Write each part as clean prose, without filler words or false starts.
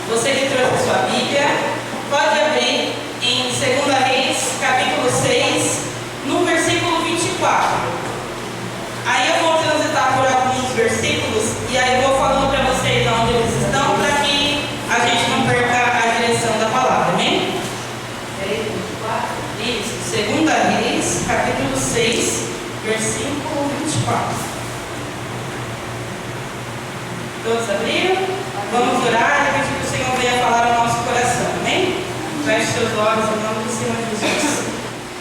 Você que trouxe sua Bíblia, pode abrir em 2 Reis, capítulo 6, no versículo 24. Aí eu vou transitar por alguns versículos e aí eu vou falando para vocês onde eles estão, para que a gente não perca a direção da palavra, amém? Isso, 2 Reis, capítulo 6, versículo 24. Todos abriram? Vamos orar e pedir que o Senhor venha falar ao nosso coração, amém? Feche seus olhos em nome do Senhor Jesus.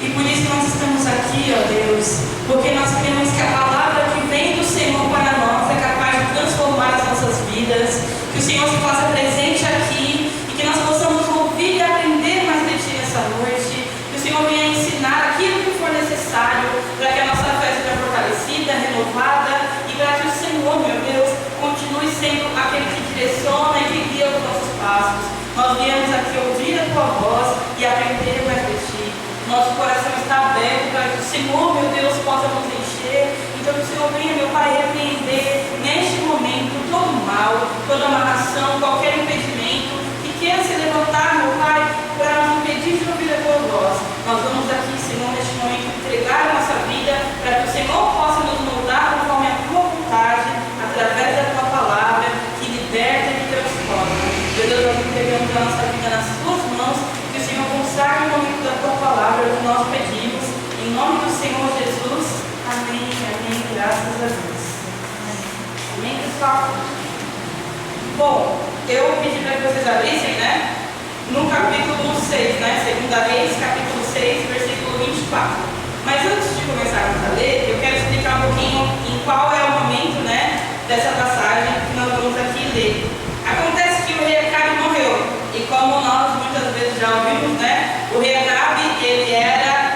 E por isso nós estamos aqui, ó Deus, porque nós cremos que a palavra que vem do Senhor para nós é capaz de transformar as nossas vidas, que o Senhor se faça presente aqui e que nós possamos ouvir e aprender mais de Ti nessa noite, que o Senhor venha ensinar aquilo que for necessário para que a nossa fé seja fortalecida, renovada e para que o Senhor, meu Deus, continue sendo aquele que direciona e que guia os nossos passos. Nós viemos aqui ouvir a Tua voz e aprender mais de Ti. Nosso coração está aberto para que o Senhor, meu Deus, possa nos encher. Então que o Senhor venha, meu Pai, repreender neste momento todo mal, toda amarração, qualquer impedimento que queira se levantar, meu Pai, para nos impedir de ouvir a Tua voz. Nós vamos aqui, Senhor, neste momento entregar a nossa vida para que o Senhor possa nos moldar conforme a Tua vontade, através da Tua palavra, que liberta e que transforma. Meu Deus, nós entregamos a nossa vida nas Tuas mãos, que o Senhor consagre o momento da Tua palavra, que nós pedimos, em nome do Senhor Jesus. Amém, amém, graças a Deus. Amém, pessoal? Bom, eu pedi para que vocês abrissem, né? No capítulo 6, né? 2 Reis, capítulo 6, versículo 24. Mas antes de começarmos a ler, eu quero explicar um pouquinho em qual é o momento, né, dessa passagem que nós vamos aqui ler. Acontece que o rei Acabe morreu, e como nós muitas vezes já ouvimos, né, o rei Acabe, ele era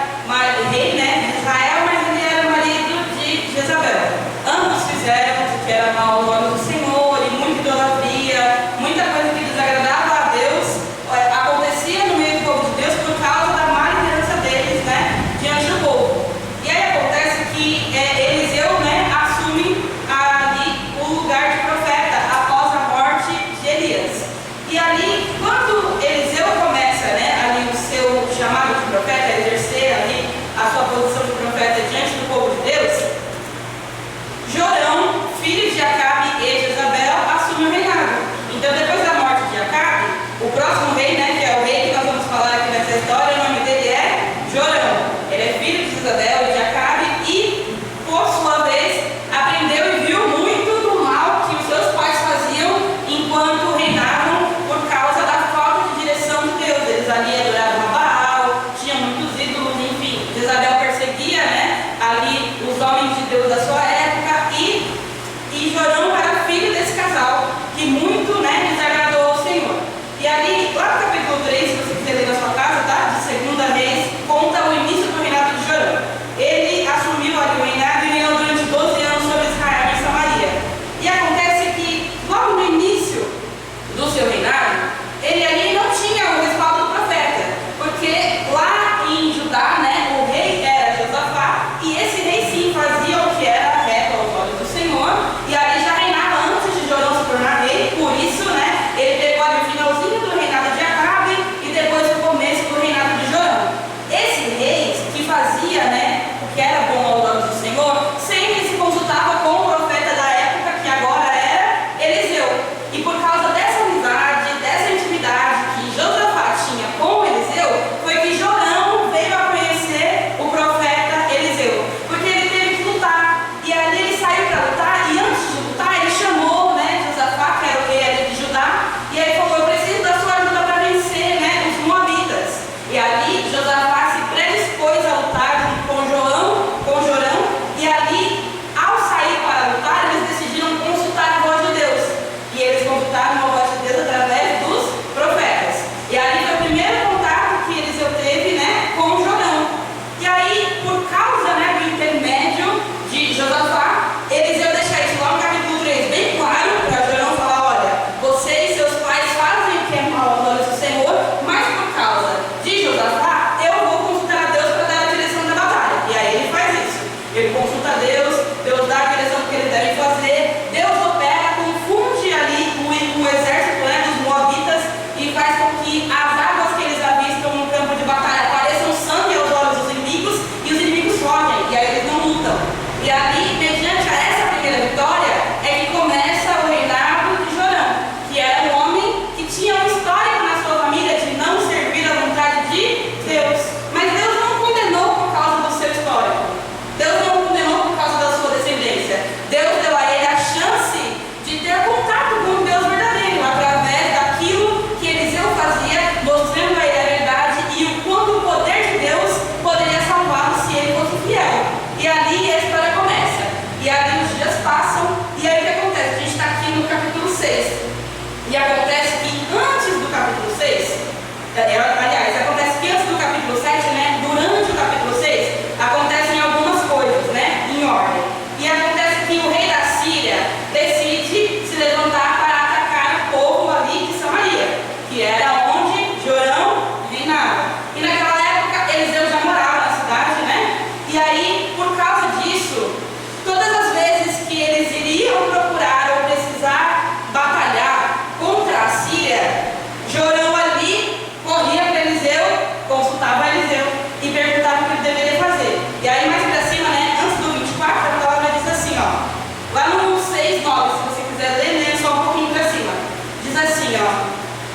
rei, né, de Israel, mas ele era marido de Jezabel. Ambos fizeram o que era mal aos olhos do Senhor, e muita idolatria, muita coisa que desagradava a Deus, acontecia no meio do povo de Deus por causa da má liderança deles, né, diante do povo. E aí acontece que Eliseu, né, assume ali o lugar de profeta após a morte de Elias. E ali, quando Eliseu começa, né, ali o seu chamado de profeta, exercer ali a sua posição de profeta diante do povo de Deus, Jorão, filho de Acabe e Jezabel, assume o reinado. Então, depois da morte de Acabe, o próximo rei, né, que é o rei que nós vamos falar aqui nessa história, o nome dele é Jorão. Ele é filho de Jezabel e de Acabe e, por sua vez, aprendeu e viu muito do mal que os seus pais faziam enquanto reinavam por causa da falta de direção de Deus. Eles ali adoravam a Baal, tinham muitos ídolos, enfim. Jezabel perseguia, né, ali os homens de Deus da sua época e Jorão era filho desse casal que muito, né, desagradou ao Senhor. E ali, lá no Aliás, acontece que antes do capítulo 7, né, durante o capítulo 6, acontecem algumas coisas, né, em ordem. E acontece que o rei da Síria decide se levantar para atacar o povo ali de Samaria, que era onde Jorão reinava. E naquela época Eliseu já morava na cidade, né? E aí, por causa disso, todas as vezes que eles iriam procurar ou precisar batalhar contra a Síria, Jorão ali corria para Eliseu, consultava Eliseu e perguntava o que ele deveria fazer. E aí mais para cima, né, antes do 24, a palavra diz assim, ó, lá no 6, 9, se você quiser ler, leia só um pouquinho para cima. Diz assim, ó,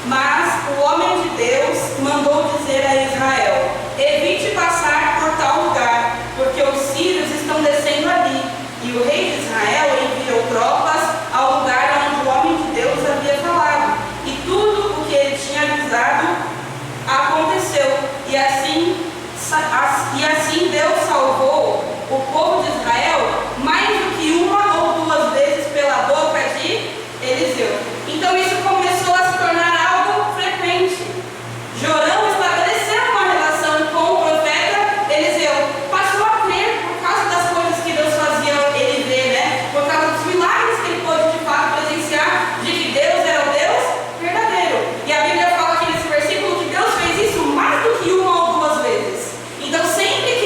mas o homem de Deus mandou dizer a Israel, evite passar por tal lugar, porque os sírios estão descendo ali. E o rei de Israel enviou tropas ao lugar onde o homem de Deus havia falado. E tudo o que ele tinha avisado aconteceu. E assim Deus salvou o povo de Israel mais do que uma ou duas vezes pela boca de Eliseu. Então isso começou a se tornar algo frequente. Jorão estabeleceu uma relação com o profeta Eliseu. Passou a crer por causa das coisas que Deus fazia ele ver, né? Por causa dos milagres que ele pôde de fato presenciar, de que Deus era o Deus verdadeiro. E a Bíblia fala aqui nesse versículo que Deus fez isso mais do que uma ou duas vezes. Então sempre que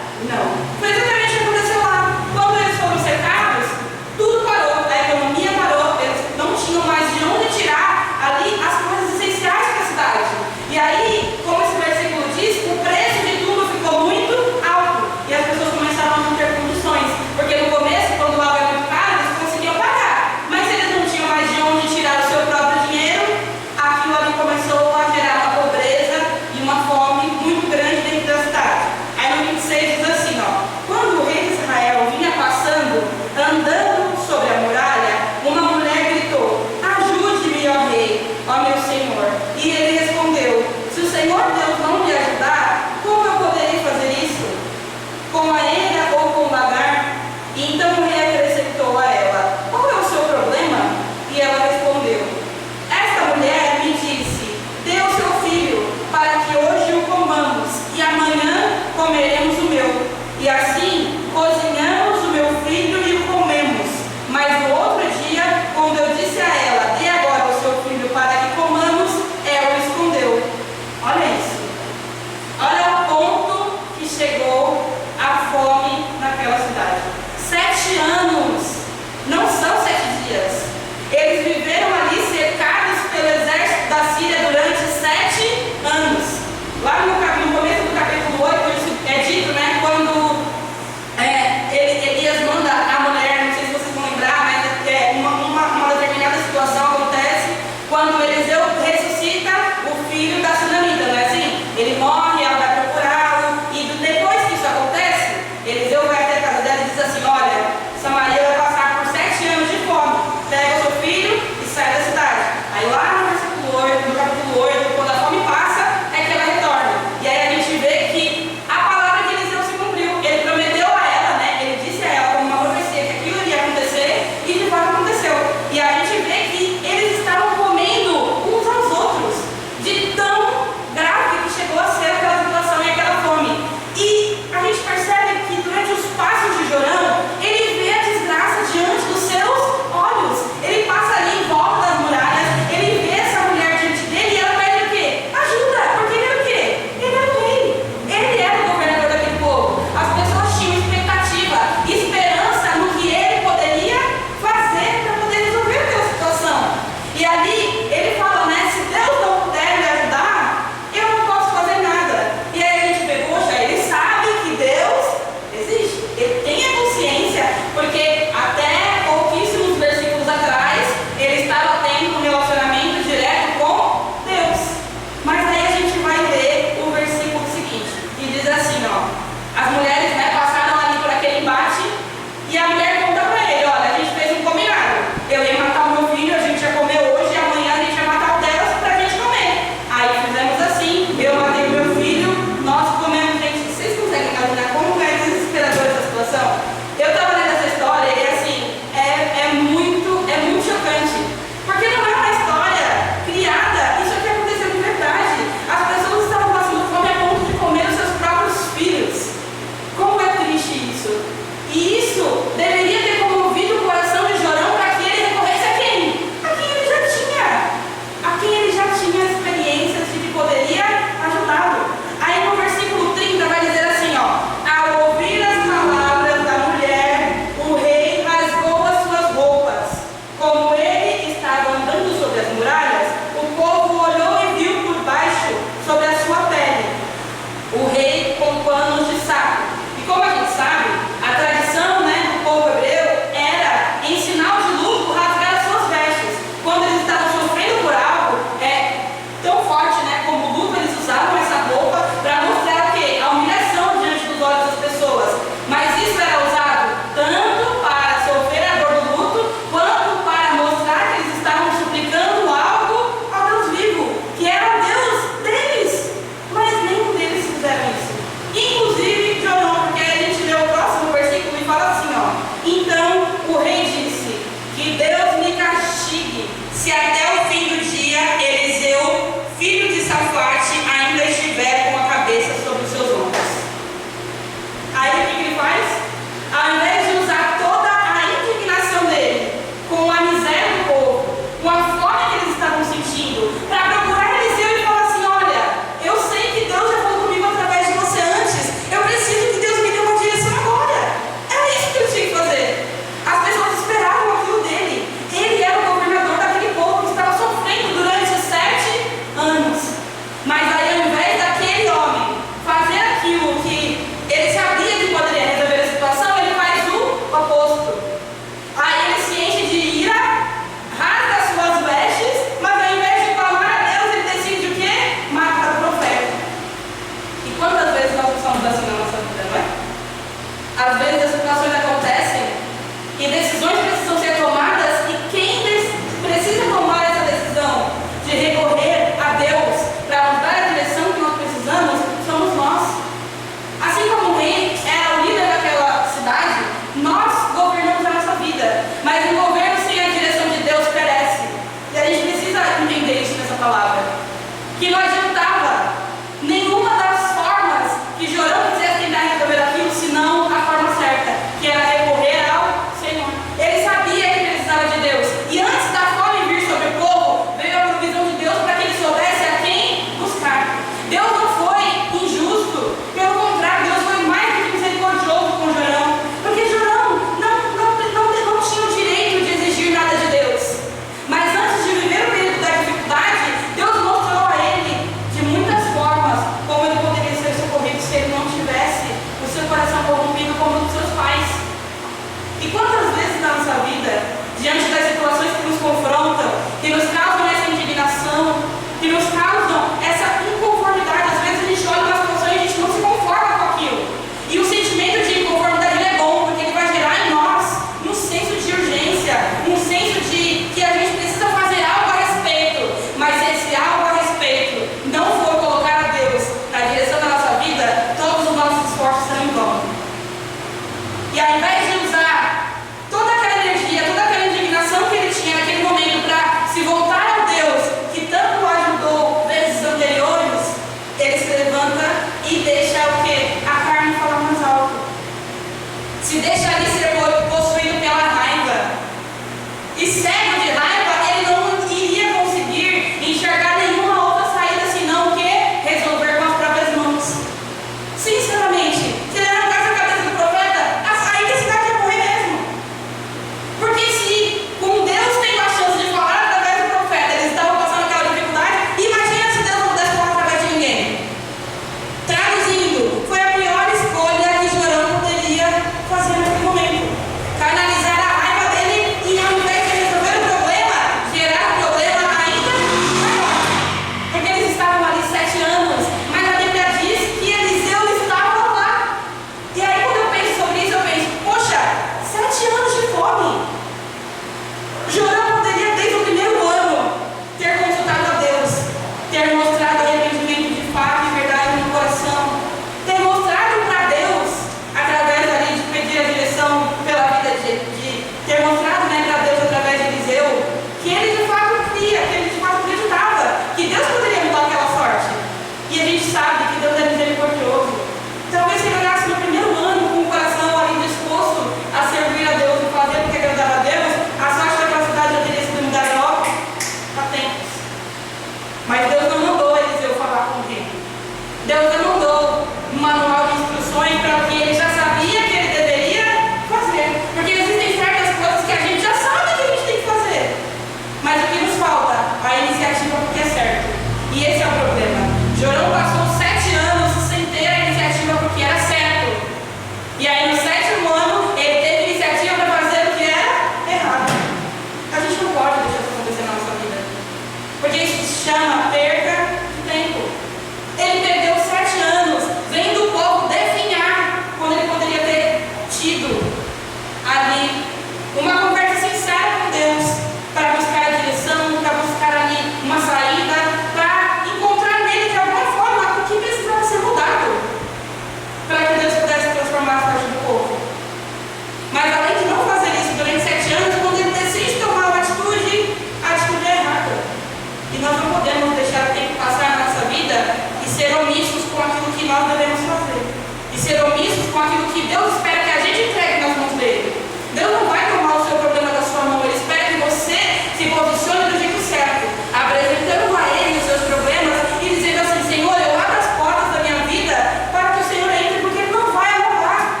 aquilo que Deus espera que a gente entregue nas mãos dele. Deus não vai tomar o seu problema da sua mão, ele espera que você se posicione do jeito certo, apresentando a ele os seus problemas e dizendo assim: Senhor, eu abro as portas da minha vida para que o Senhor entre, porque ele não vai roubar.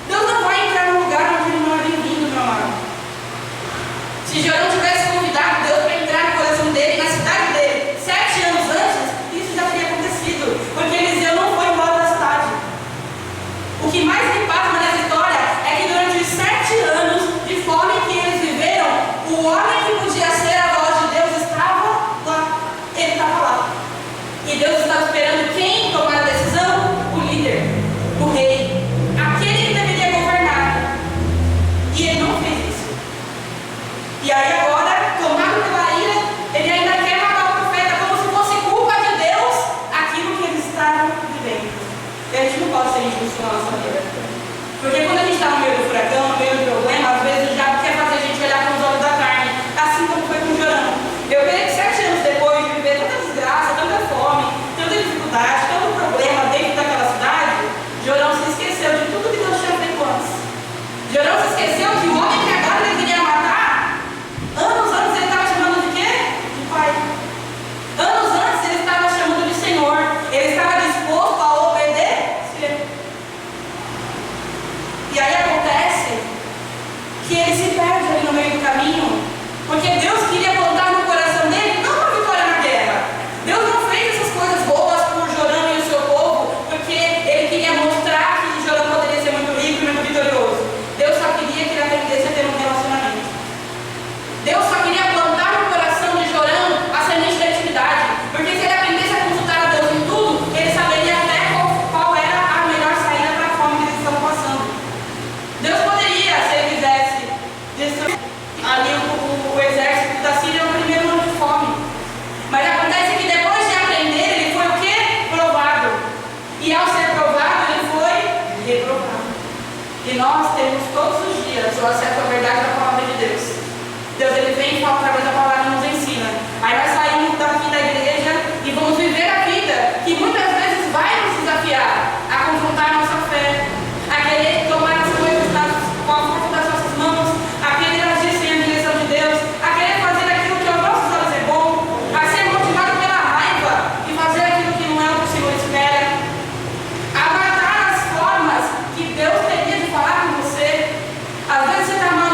Deus não vai entrar num lugar onde ele não é bem-vindo, meu amado. Se Jorão tivesse convidado Deus para entrar no coração dele, na cidade dele, 7 anos antes, isso já teria acontecido, porque Eliseu não foi embora da cidade. O que mais me pasma nessa história é que durante os 7 anos de fome que eles viveram, o homem que podia ser a voz de Deus estava lá. Ele estava lá. E Deus estava esperando quem tomar a decisão? O líder, o rei, aquele que deveria governar. E ele não fez isso. E aí agora, tomado pela ira, ele ainda quer matar o profeta como se fosse culpa de Deus aquilo que eles estavam vivendo. E a gente não pode ser injusto na nossa vida. Porque quando a gente está no meio do furacão, no meio do problema, às vezes o diabo quer fazer a gente olhar com os olhos da carne, assim como foi com o Jorão. Eu creio que 7 anos depois de viver tanta desgraça, tanta fome, tanta dificuldade, tanto problema dentro daquela cidade, Jorão se esqueceu de tudo que Deus tinha feito antes. Jorão se esqueceu que o homem que agora ele queria matar, anos antes ele estava chamando de quê? De pai. Anos antes ele estava chamando de Senhor. Ele estava disposto a obedecer. E aí acontece que ele se perde ali no meio do caminho, porque Deus queria plantar no coração dele não uma vitória na guerra. Deus não fez essas coisas boas por Jorão e o seu povo porque ele queria mostrar que Jorão poderia ser muito rico e muito vitorioso. Deus só queria que ele aprendesse a ter um relacionamento. Deus só queria plantar no coração de Jorão a semente da intimidade, porque se ele aprendesse a consultar a Deus em tudo, ele saberia até qual era a melhor saída para a fome que eles estavam passando. Deus poderia, se ele quisesse, destruir ali o exército da Síria no primeiro ano de fome. Mas acontece que depois de aprender, ele foi o quê? Provado. E ao ser provado, ele foi reprovado. E nós temos todos os dias o acesso à verdade da palavra de Deus. Deus ele vem e fala através da palavra e nos ensina. Aí nós saímos daqui da igreja e vamos viver a vida que muitas vezes vai nos desafiar a confrontar a nossa fé, a querer tomar as coisas com a força das nossas mãos, a querer agir sem a direção de Deus, a querer fazer aquilo que aos nossos olhos é bom, a ser motivado pela raiva e fazer aquilo que não é o que o Senhor espera, a matar as formas que Deus teria de falar com você. Às vezes você está mal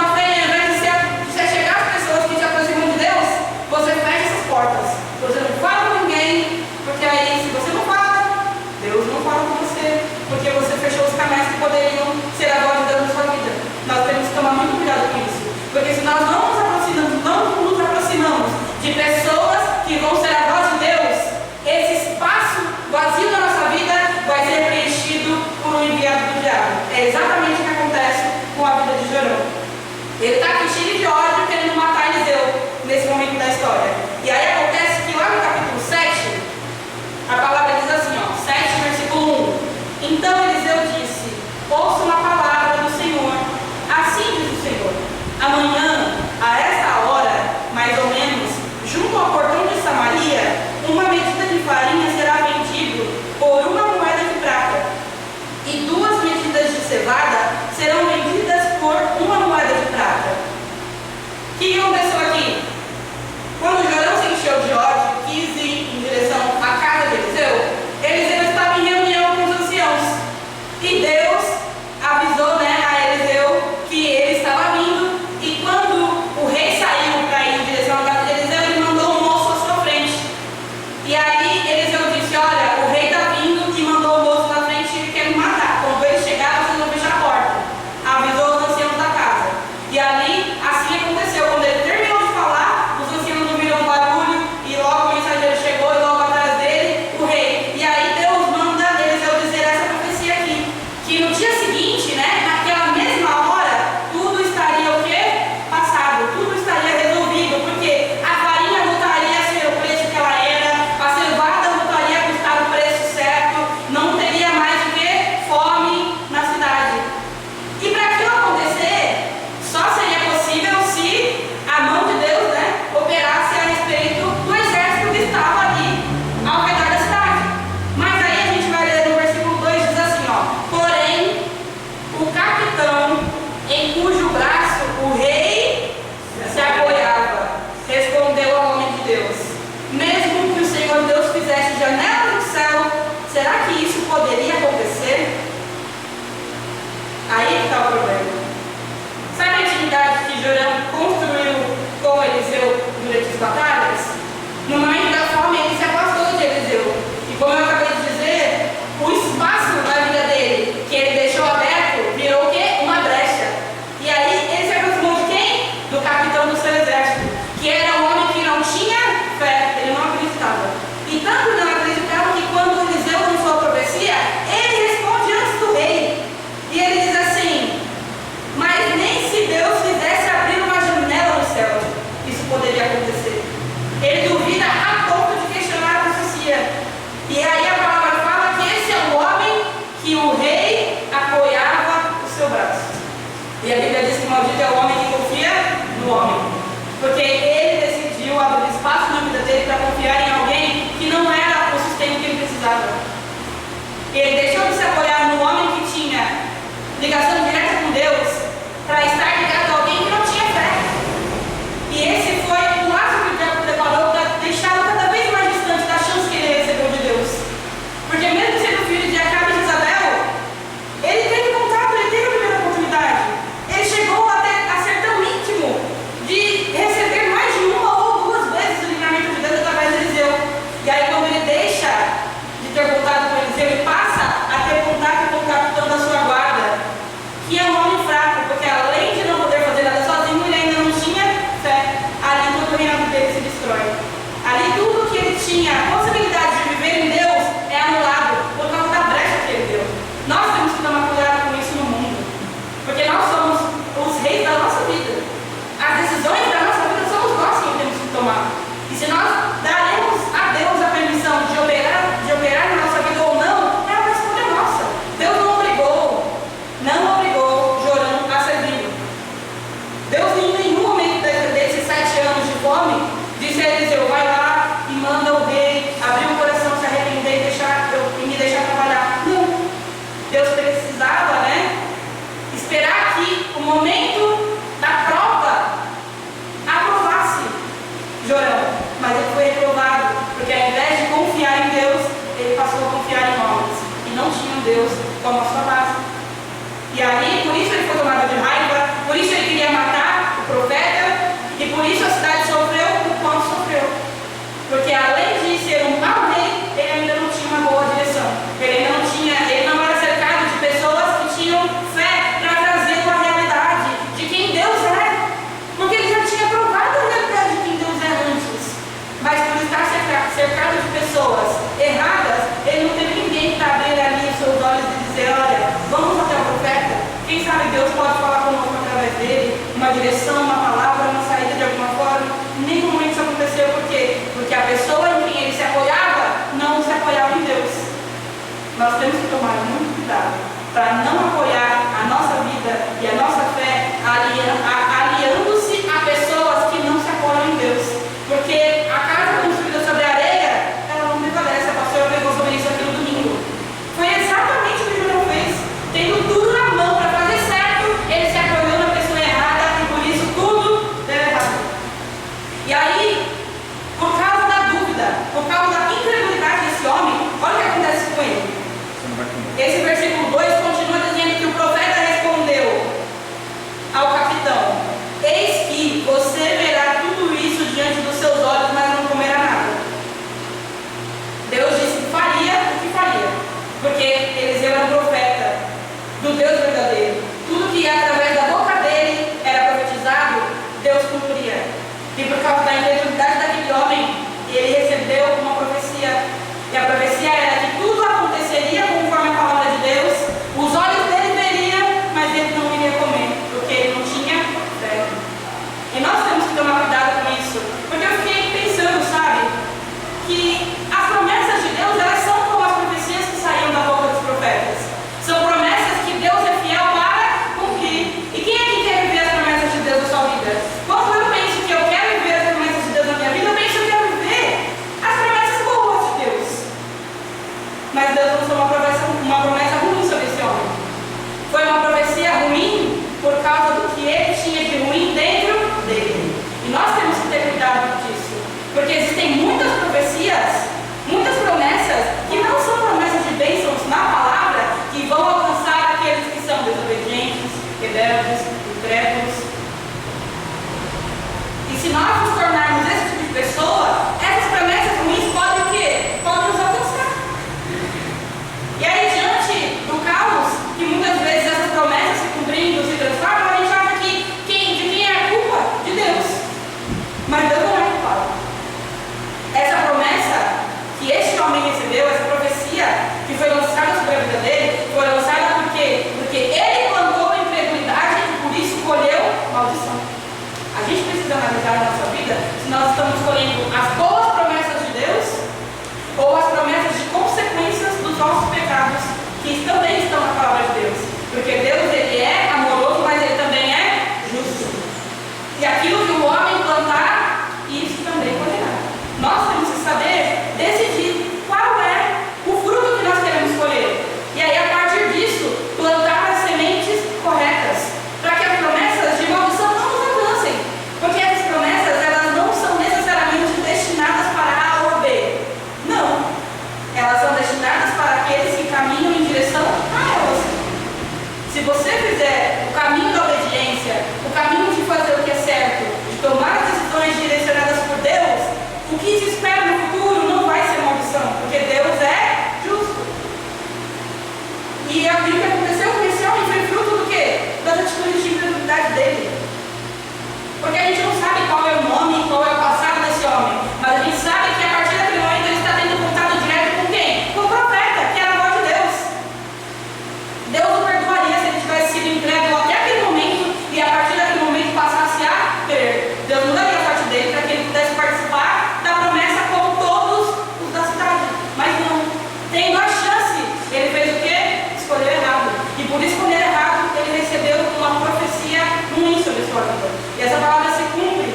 Ele deixou de se apoiar no homem que tinha ligação direta com Deus para estar ligado a alguém que não tinha fé. E esse foi o laço que o diabo preparou para deixá-lo cada vez mais distante da chance que ele recebeu de Deus. Porque mesmo sendo filho de Acabe e Jezabel, ele teve contato, ele teve a primeira oportunidade. Ele chegou a ser tão íntimo de receber mais de uma ou duas vezes o livramento de Deus através de Eliseu. E aí quando ele deixa de ter contato com Eliseu, ele passa a ter contato com o capitão da sua guarda, que é um homem fraco, porque além de não poder fazer nada sozinho, ele ainda não tinha fé. Ali todo o reinado dele se destrói. Ali tudo que ele tinha a possibilidade de viver em Deus é anulado por causa da brecha que ele deu. Nós temos que tomar cuidado com isso no mundo, porque nós somos os reis da nossa vida. As decisões da nossa vida somos nós quem temos que tomar. E se nós daremos a Deus a permissão de operar na nossa vida ou não, é uma escolha nossa. Deus não obrigou Jorão a servir. Deus em nenhum momento desses 7 anos de fome disse a Eliseu: vai lá e manda o rei abrir o coração, se arrepender e me deixar trabalhar. Não. Deus precisava, esperar que o momento da prova aprovasse Jorão. Mas ele foi reprovado, porque ao invés de confiar em Deus, ele passou a confiar em homens, e não tinha Deus como a sua base. E aí, por isso ele foi tomado de raiva, por isso ele queria matar o profeta, e por isso a cidade sofreu o quanto sofreu. Porque além de ser um mau rei, ele ainda não tinha uma boa direção. Ele não era cercado de pessoas que tinham fé para trazê-lo à realidade de quem Deus é. Porque ele já tinha provado a realidade de quem Deus é antes. Mas por estar cercado de pessoas erradas, ele não teve ninguém para abrir ali os seus olhos e dizer: olha, vamos até o profeta. Quem sabe Deus pode falar conosco através dele, uma direção, uma palavra, uma saída de alguma forma. Em nenhum momento isso aconteceu. Por quê? Porque a pessoa em quem ele se apoiava não se apoiava em Deus. Nós temos que tomar muito cuidado para não apoiar a nossa vida e a nossa fé aliando-se a pessoas que não se apoiam em Deus. Porque a casa construída sobre a areia, ela não prevalece. A pastora pregou sobre isso aqui no domingo. Foi exatamente o que o Jorão fez. Tendo tudo na mão para fazer certo, ele se apoiou na pessoa errada e por isso tudo deu errado. E aí, por causa da dúvida, por causa da incredulidade desse homem, olha o que acontece com ele. Esse versículo 2 continua dizendo que o profeta respondeu ao capitão: eis que você verá tudo isso diante dos seus olhos, mas não comerá nada. Deus disse que faria o que faria, porque Eliseu era um profeta do Deus verdadeiro. Tudo que ia através da boca dele era profetizado, Deus cumpria. E por causa da incredulidade daquele homem, ele recebeu uma profecia. E a profecia era que tudo aconteceria conforme a palavra de Deus. Os olhos dele veriam, mas ele não iria comer, porque ele não tinha fé. E nós temos que tomar cuidado com isso. Porque eu fiquei pensando, que as promessas de Deus, elas são como as profecias que saíam da boca dos profetas. São promessas que Deus é fiel para cumprir. E quem é que quer viver as promessas de Deus na sua vida? Quando eu penso que eu quero viver as promessas de Deus na minha vida, eu penso que eu quero viver as promessas boas de Deus. Mas Deus lançou uma promessa ruim sobre esse homem. Foi uma profecia ruim por causa do que ele tinha de ruim dentro dele. E nós temos que ter cuidado disso. Porque existem muitas profecias, muitas promessas, que não são promessas de bênçãos na palavra, que vão alcançar aqueles que são desobedientes, rebeldes, incrédulos. E se nós nos tornarmos esse tipo de pessoa, essas promessas ruins podem o quê? Podem nos alcançar. E aí, diante do caos, que muitas vezes essas promessas se cumprindo, se transformam, a gente acha que de quem é a culpa? De Deus. Mas Deus não é culpado. Essa promessa que este homem recebeu, essa profecia que foi lançada sobre a vida dele, foi lançada por quê? Porque ele plantou a incredulidade e por isso colheu maldição. A gente precisa analisar na nossa vida se nós estamos escolhendo as boas promessas de Deus ou as promessas de consequências dos nossos pecados, que também estão na palavra de Deus. Porque Deus, ele é amoroso, mas ele também é justo. E aquilo que o homem plantar, isso também colherá. Nós temos que saber decidir qual é o fruto que nós queremos colher. Se você fizer o caminho da obediência, o caminho de fazer o que é certo, de tomar as decisões direcionadas por Deus, o que te espera no futuro não vai ser maldição, porque Deus é justo. E o que aconteceu com esse homem foi fruto do quê? Das atitudes de incredulidade dele. Porque a gente não sabe qual é o nome, qual é o passado desse homem, mas a gente sabe que a partir daquele momento ele está tendo contato direto com quem? Com o profeta, que era a voz de Deus. Deus o perdoaria se ele tivesse sido incrédulo até aquele momento e a partir daquele momento passasse a crer. Deus mudaria a parte dele para que ele pudesse participar da promessa como todos os da cidade. Mas não, tendo a chance, ele fez o quê? Escolheu errado. E por escolher errado, ele recebeu uma profecia ruim sobre a sua vida. E essa palavra se cumpre.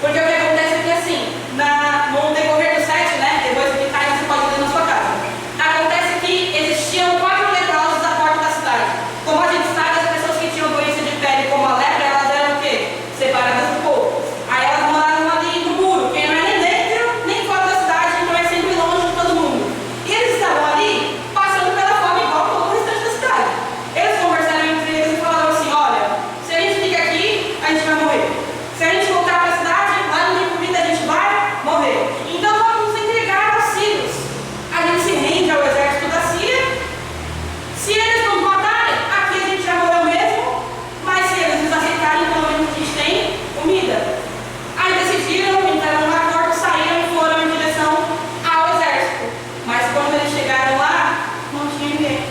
Porque o que acontece é que assim, no decorrer do 7, né? Depois que cai, você pode ler na sua casa. Acontece que existiam 4 leprosos à porta da cidade. Como a gente sabe, as pessoas que tinham doença de pele como a lepra, elas eram o quê? Separadas do povo. Aí elas moravam ali no muro, que não é nem dentro, nem fora da cidade, então é sempre longe de todo mundo. E eles estavam ali, passando pela fome igual todo o restante da cidade. Eles conversaram entre eles e falaram assim, olha, se a gente fica aqui, a gente vai morrer. Se a gente voltar para a cidade, lá não tem comida, a gente vai morrer. Então vamos entregar aos sírios. A gente se rende ao exército da Síria. Se eles nos matarem, aqui a gente já morreu mesmo. Mas se eles nos aceitarem, pelo menos a gente tem comida. Aí decidiram, entraram no acordo, saíram e foram em direção ao exército. Mas quando eles chegaram lá, não tinha ninguém.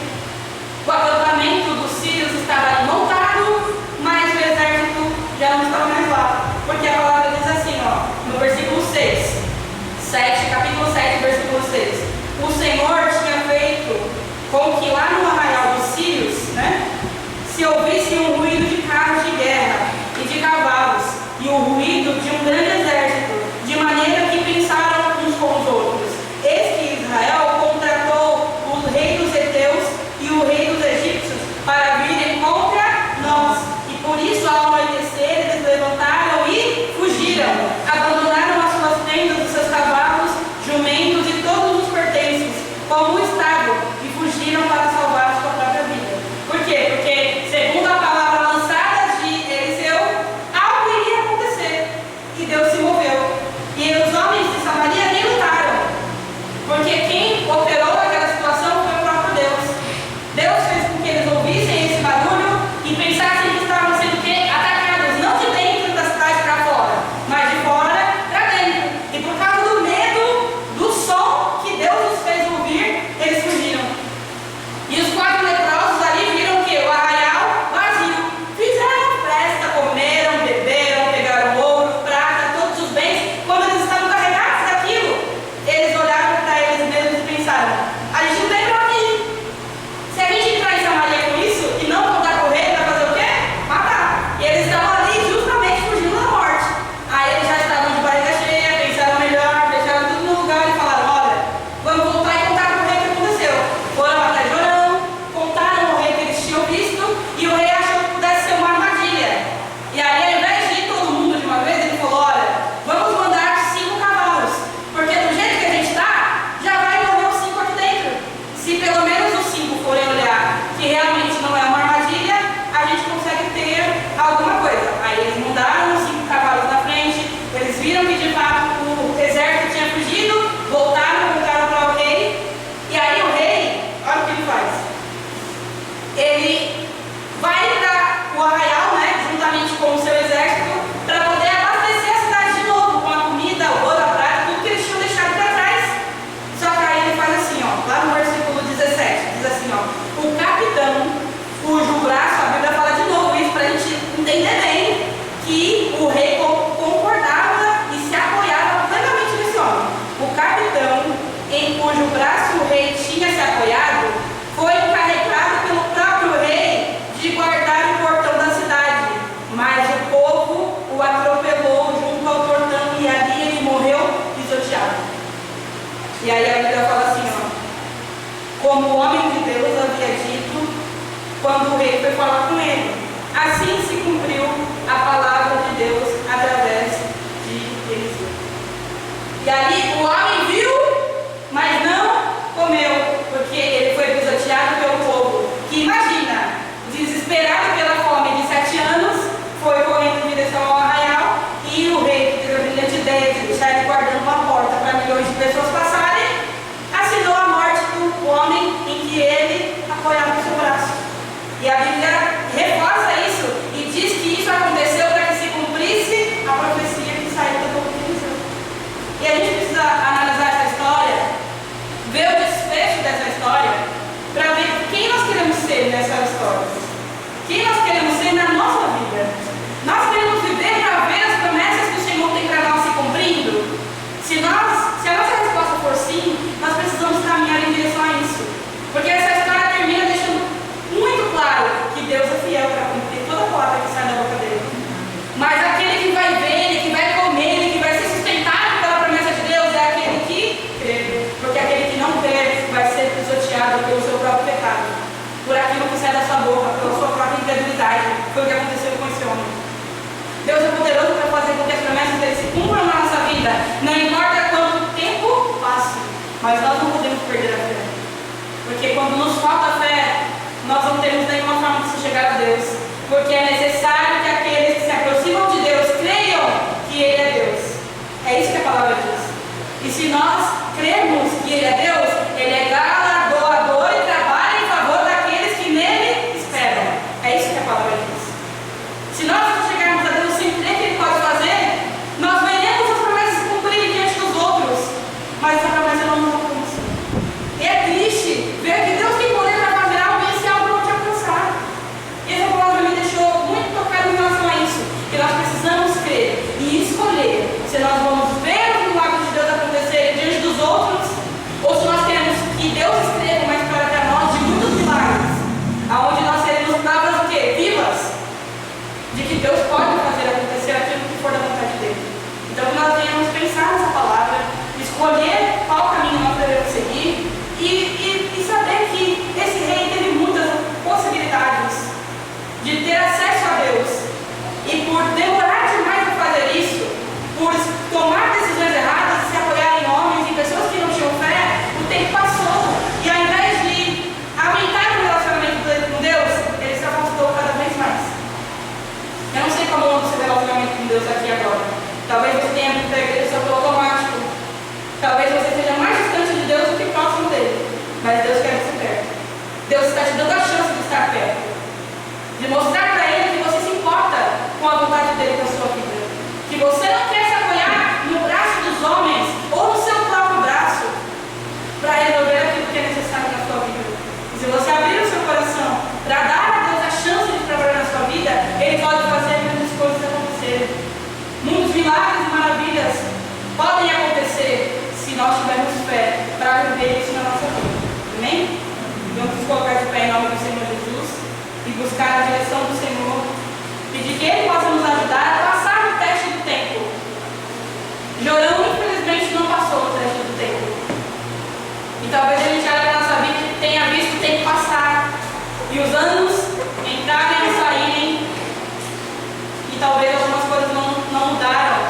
O acampamento dos sírios estava ali montado, mas o exército já não estava mais lá. Porque a palavra diz assim, ó, no versículo 6, capítulo 7, versículo 6. O Senhor tinha feito com que lá no arraial dos sírios, né, se ouvisse um ruído de carros de guerra e de cavalos, e o ruído de um grande exército, de maneira que pensaram uns com os outros. Eis que Israel contratou o rei dos heteus e o rei dos egípcios para virem contra nós. E por isso, ao anoitecer, eles levantaram e fugiram. Abandonaram as suas tendas, os seus cavalos, jumentos e todos os pertences, como estavam, e fugiram para salvar a sua própria vida. Por quê? Porque, segundo a palavra lançada de Eliseu, algo iria acontecer. E Deus se moveu. E os homens de Samaria nem lutaram. Porque quem operou aquela situação foi o próprio Deus. Deus fez com que eles ouvissem esse barulho e pensassem que estavam sendo o quê? Atacados, não de dentro da cidade para fora, mas de fora para dentro. E por causa do medo do som que Deus os fez ouvir, eles fugiram. E os 4 leprosos ali viram que o arraial vazio. Fizeram festa, comeram, beberam, pegaram ouro, prata, todos os bens. Quando eles estavam carregados daquilo, eles olharam para eles mesmos e pensaram, a gente não tem para onde ir. Se a gente entrar em Samaria com isso e não voltar correr, vai fazer o quê? Matar. E eles estavam ali justamente fugindo da morte. Aí eles já estavam de barriga cheia, pensaram melhor, deixaram tudo no lugar e falaram, olha, vamos voltar e contar para o rei o que aconteceu. Foram até Jorão, contaram ao rei que eles tinham visto e o rei achou que pudesse ser uma armadilha. E aí, ao invés de ir todo mundo de uma vez, ele falou, olha, vamos mandar 5 cavalos, porque do jeito que a gente está, já vai morrer os 5 aqui dentro. Se pelo menos os 5 forem olhar que realmente não é uma armadilha, a gente consegue ter alguma coisa. Aí eles mandaram os 5 cavalos na frente, eles viram que de fato o exército tinha fugido, voltaram, contaram para o rei, e aí o rei, olha o que ele faz. Ele vai para o arraial, né, juntamente com o seu exército, para poder abastecer a cidade de novo, com a comida, o ouro, a prata, tudo que eles tinham deixado para trás. Só que aí ele faz assim, ó, lá no versículo 17, diz assim, ó, o capitão, cujo braço, a Bíblia fala de novo isso para a gente entender bem, que o rei concordava e se apoiava plenamente nesse homem. O capitão, em cujo braço o rei tinha se apoiado, foi encarregado pelo próprio rei de guardar o portão da cidade. Mas o povo o atropelou junto ao portão e ali ele morreu pisoteado. E aí a Bíblia fala assim, ó, como o homem de Deus havia dito quando o rei foi falar com ele. Assim se cumpriu a palavra de Deus através de Eliseu. E ali o homem viu, mas não comeu, porque ele foi pisoteado pelo povo. Que imagina, contexto dessa história para ver quem nós queremos ser nessa história. Quem nós queremos ser na nossa vida. Nós queremos viver para ver as promessas que o Senhor tem para nós se cumprindo. Se a nossa resposta for sim, nós precisamos caminhar em direção a isso. Porque essa história termina deixando muito claro que Deus é fiel para cumprir toda a palavra que sai da boca dele. Mas aquele que vai ver, ele que vai comer, ele que vai ser sustentado pela promessa de Deus é aquele que crê. Porque aquele que não crê vai ser pisoteado pelo seu próprio pecado, por aquilo que sai da sua boca, pela sua própria incredulidade. Foi o que aconteceu com esse homem. Deus é poderoso para fazer com que as promessas dele se cumpram na nossa vida. Não importa quanto tempo passe, mas nós não podemos perder a fé. Porque quando nos falta fé, nós não temos nenhuma forma de se chegar a Deus. Porque é necessário que aqueles que se aproximam de Deus creiam que Ele é Deus. É isso que a palavra diz. E se nós cremos que Ele é Deus, Ele é galardoador e trabalha em favor daqueles que nele esperam. É isso que a palavra diz. Se nós chegarmos a Deus sem crer que Ele pode fazer, nós veremos as promessas se cumprirem diante dos outros, mas essa promessa não nos alcança. E é triste ver que Deus tem poder para fazer algo e esse algo não te alcançar. E essa palavra me deixou muito tocado em relação a isso, que nós precisamos crer e escolher se nós vamos ver o milagre de Deus acontecer diante dos outros, ou se nós queremos que Deus escreva uma história para nós de muitos milagres, aonde nós seremos provas o quê? Vivas, de que Deus pode fazer acontecer aquilo que for da vontade dele. Então que nós venhamos pensar nessa palavra, escolher qual caminho nós devemos seguir e saber que esse rei teve muitas possibilidades de ter acesso a Deus, e por demorar demais a fazer isso, por tomar decisões erradas, se apoiar em homens, em pessoas que não tinham fé, o tempo passou, e ao invés de aumentar o relacionamento dele com Deus, ele se afastou cada vez mais. Eu não sei como é o seu relacionamento com Deus aqui agora. Talvez você tenha vindo para a igreja só pelo automático. Talvez você seja mais distante de Deus do que próximo dele. Mas Deus quer você perto. Deus está te dando a chance de estar perto, de mostrar para Ele que você se importa com a vontade dele para a sua vida. Que você não quer se apoiar no braço dos homens ou no seu próprio braço para resolver aquilo que é necessário na sua vida. E se você abrir o seu coração para dar a Deus a chance de trabalhar na sua vida, Ele pode fazer muitas coisas acontecerem. Muitos milagres e maravilhas podem acontecer se nós tivermos fé para viver isso na nossa vida. Amém? Vamos nos colocar de pé em nome do Senhor Jesus e buscar a direção do Senhor, pedir que Ele possa nos ajudar a passar no teste do tempo. Jorão, infelizmente, não passou no teste do tempo. E talvez a gente olhe para a nossa vida e tenha visto o tempo passar, e os anos entrarem e saírem, e talvez algumas coisas não mudaram.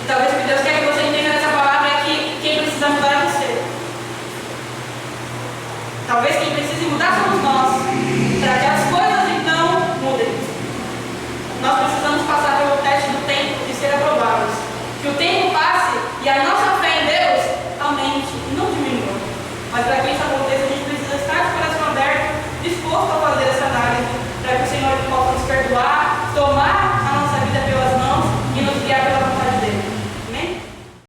E talvez o que Deus quer que você entenda nessa palavra é que quem precisa mudar é você. Talvez quem precise mudar somos nós, para que a